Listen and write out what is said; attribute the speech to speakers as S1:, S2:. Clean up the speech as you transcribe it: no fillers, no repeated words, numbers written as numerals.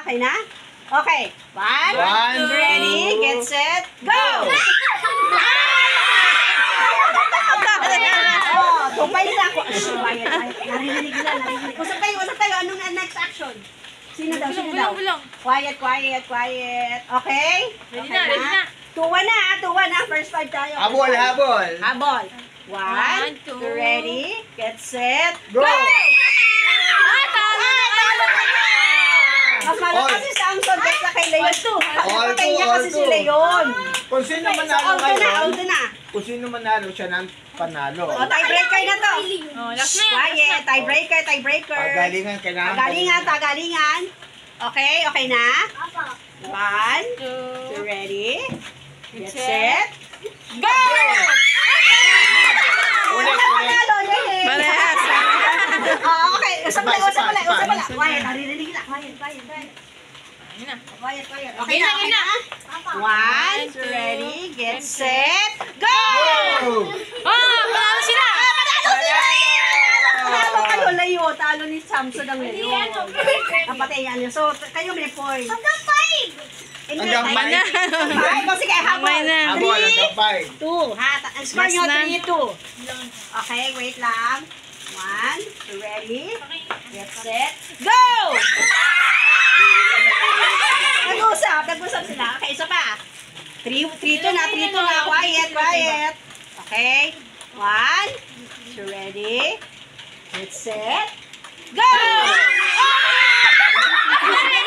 S1: Okay na? Okay. One,
S2: One,
S1: ready,
S2: two,
S1: get set, go! Oh, tumpay na ako. Narinig na. Usap kayo. Anong next action? Sino daw? Quiet. Okay?
S3: Ready na.
S1: 2-1 na. First five tayo.
S2: Habol.
S1: Habol. One, two, ready, get set,
S2: Go!
S1: Mas malakas si Samson kaysa kay Leon. Patay niya kasi si Leon.
S2: Kung sino manalo
S1: Out
S2: ngayon,
S1: na.
S2: kung sino manalo, siya nang panalo.
S1: O, tiebreaker na to.
S3: Last na.
S1: Quiet, tiebreaker.
S2: Pagalingan, kailangan.
S1: Tagalingan. Okay na? 1, 2, ready, get set, go!
S2: Ulit.
S1: Parehas. Okay. Usap pala. Quiet. Naririnig na. Quiet. Okay na. 1, 2, ready, get set, go!
S3: Panalo sila.
S1: Talo kayo, Leo. Talo ni Samson ang Leo. Kapatay yan. So, kayo may point.
S2: Hanggang five.
S1: Sige, habol.
S2: Habol, hanggang 5.
S1: 2, ha? Ang score nyo,
S3: Last
S1: 3-2. Okay, wait lang. 1, 2, ready, get set, go! Nag-usap sila. Okay, isa pa. 3-2 na. Quiet. Okay. 1, 2, ready, get set, go!